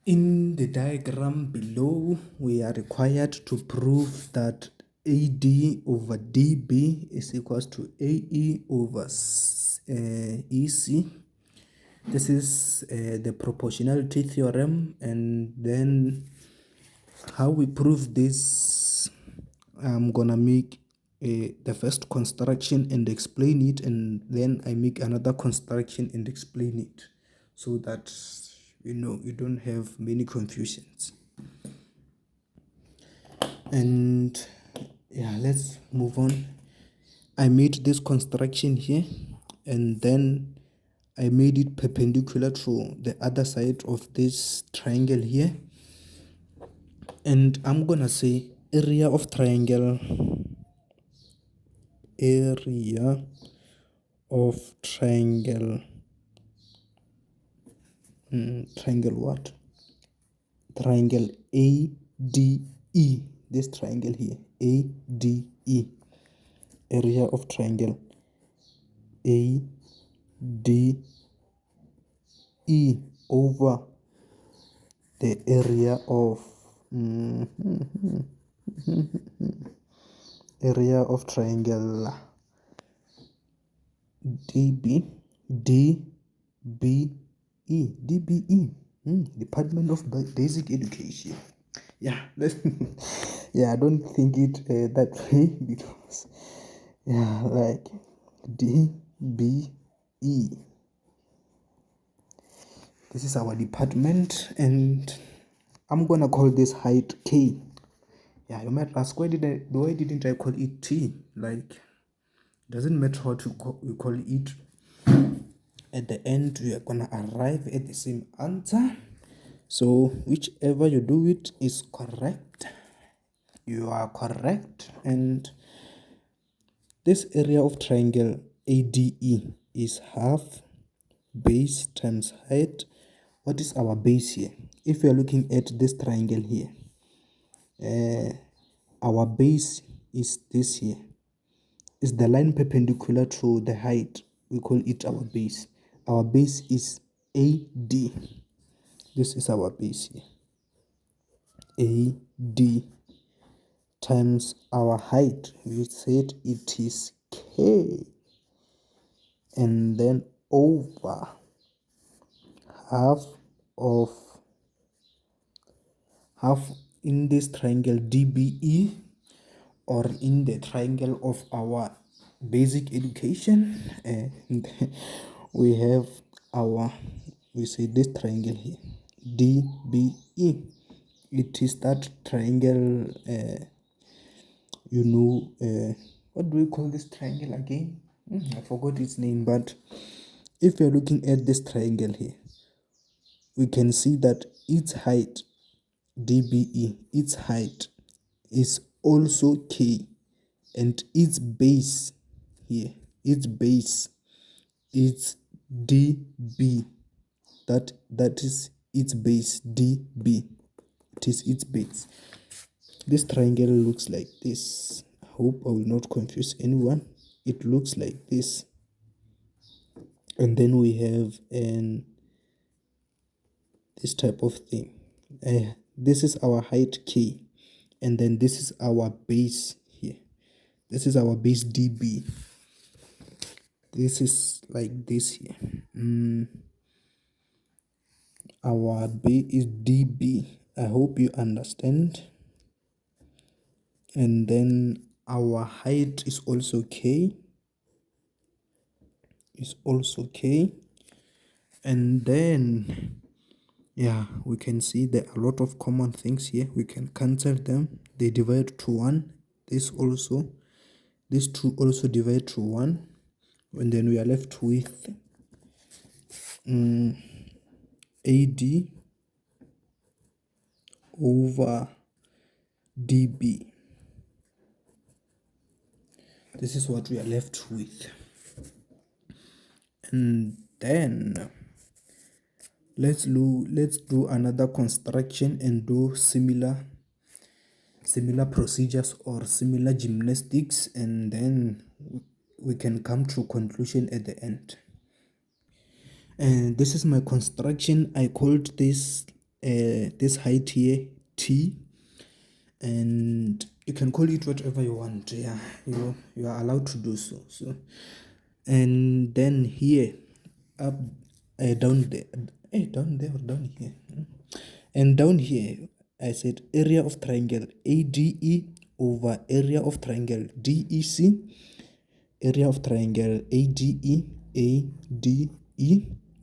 In the diagram below, we are required to prove that AD over DB is equals to AE over EC. This is the proportionality theorem, and then how we prove this, I'm gonna make the first construction and explain it, and then I make another construction and explain it, so that you don't have many confusions. And yeah, let's move on. I made this construction here, and then I made it perpendicular to the other side of this triangle here, and I'm gonna say area of triangle triangle what? Triangle ADE. This triangle here, ADE. Area of triangle ADE over the area of area of triangle DBE. Department of Basic Education. Yeah, I don't think it that way, because like DBE. This is our department, and I'm gonna call this height K. Yeah, you might ask, why didn't I call it T? Like, doesn't matter what we call it. At the end, we are gonna arrive at the same answer. So whichever you do it is correct. You are correct. And this area of triangle ADE is half base times height. What is our base here? If we are looking at this triangle here, our base is this here. Is the line perpendicular to the height. We call it our base. Our base is AD. This is our base here. AD times our height. We said it is K. And then over half in this triangle DBE, or in the triangle of our basic education, and we have we say this triangle here, DBE. It is that triangle, what do we call this triangle again? I forgot its name, but if you're looking at this triangle here, we can see that its height, DBE, its height is also K, and its base here, its base is DB. That is its base, DB. It is its base. This triangle looks like this. I hope I will not confuse anyone. It looks like this. And then we have this type of thing. This is our height K, and then this is our base here. This is our base DB. This is like this here. Our base is DB. I hope you understand. And then our height is also K. And then we can see there are a lot of common things here. We can cancel them. They divide to 1. These two also divide to 1. And then we are left with AD over DB. This is what we are left with. And then let's do another construction and do similar procedures or similar gymnastics, and then we can come to conclusion at the end. And this is my construction. I called this this height here t, and you can call it whatever you want. Yeah, you are allowed to do so. And then here up, down there, down there or down here, and down here I said area of triangle ADE over area of triangle DEC. Area of triangle ADE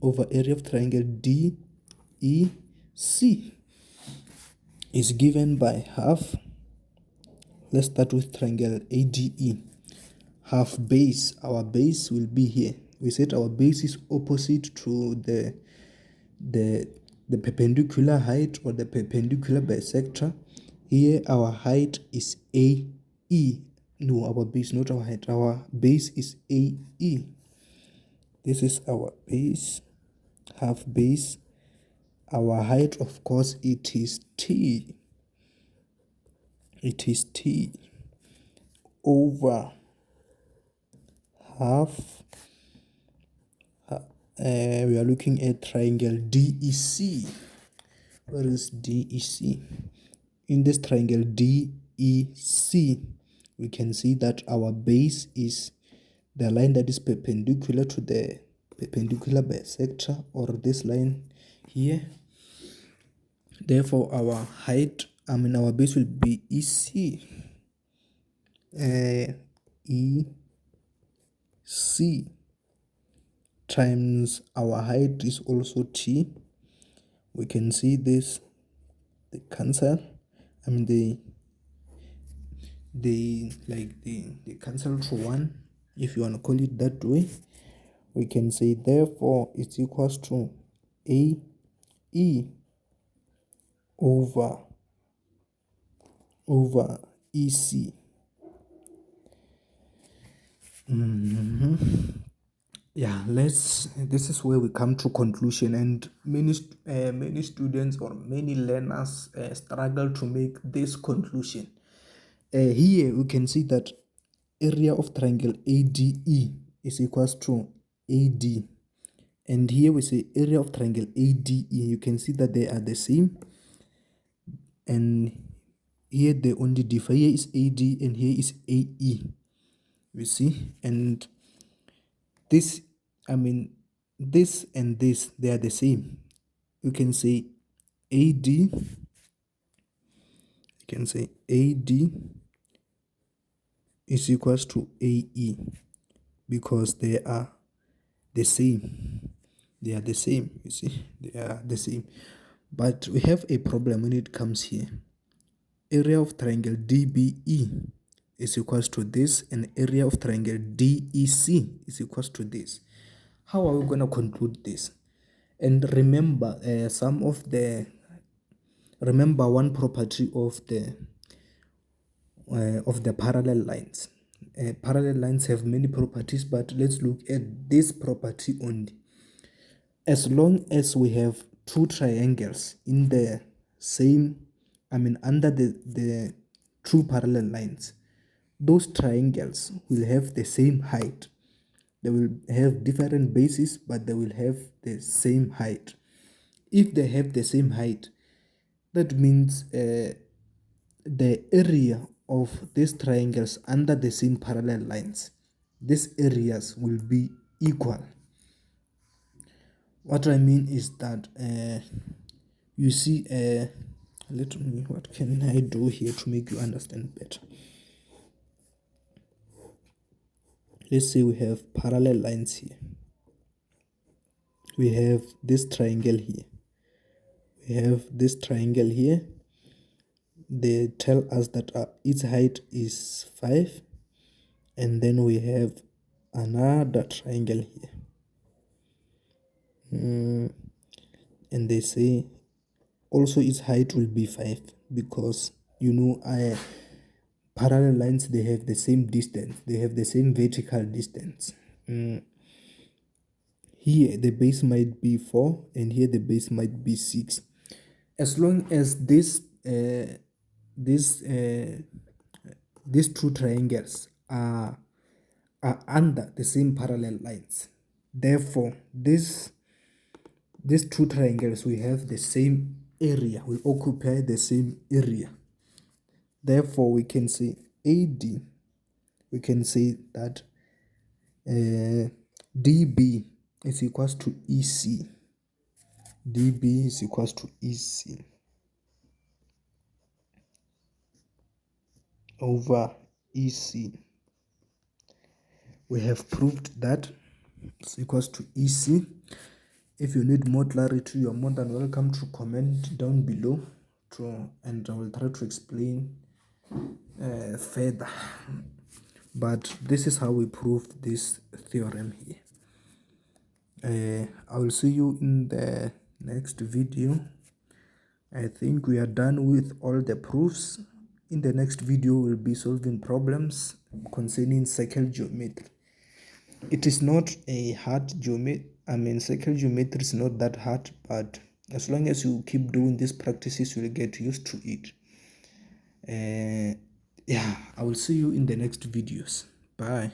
over area of triangle DEC is given by half. Let's start with triangle ADE. Half base. Our base will be here. We said our base is opposite to the perpendicular height or the perpendicular bisector. Here our height is AE. No, our base, not our height. Our base is AE. This is our base, half base. Our height, of course, it is T. It is T over half. We are looking at triangle DEC. Where is DEC? In this triangle DEC, we can see that our base is the line that is perpendicular to the perpendicular bisector, or this line here. Therefore, our height, our base will be EC. EC times our height is also T. We can see this, they cancel. They cancel to 1, if you want to call it that way. We can say therefore it's equals to AE over EC. Yeah, this is where we come to conclusion, and many students or many learners struggle to make this conclusion. Here we can see that area of triangle ADE is equals to AD, and here we say area of triangle ADE. You can see that they are the same, and here the only differ here is AD and here is AE. You see, and this this and this, they are the same. You can say AD is equals to AE because they are the same. They are the same, you see, they are the same. But we have a problem when it comes here. Area of triangle DBE is equals to this, and area of triangle DEC is equals to this. How are we going to conclude this? And remember, remember one property of the parallel lines. Parallel lines have many properties, but let's look at this property only. As long as we have two triangles in the same, under the two parallel lines, those triangles will have the same height. They will have different bases, but they will have the same height. If they have the same height, that means the area of these triangles under the same parallel lines, these areas will be equal. What I mean is that you see, what can I do here to make you understand better? Let's say we have parallel lines here. We have this triangle here. We have this triangle here. They tell us that its height is 5. And then we have another triangle here. And they say also its height will be 5 because, parallel lines, they have the same distance. They have the same vertical distance. Here the base might be 4 and here the base might be 6. As long as these two triangles are under the same parallel lines, therefore these two triangles will have the same area will occupy the same area. Therefore, we can say AD, we can say that DB is equals to EC. DB is equals to EC over EC. We have proved that it's equals to EC. If you need more clarity, you are more than welcome to comment down below, and I will try to explain further. But this is how we prove this theorem here. I will see you in the next video. I think we are done with all the proofs. In the next video, we'll be solving problems concerning circle geometry. It is not a hard geometry. Circle geometry is not that hard, but as long as you keep doing these practices, you'll get used to it. Yeah, I will see you in the next videos. Bye.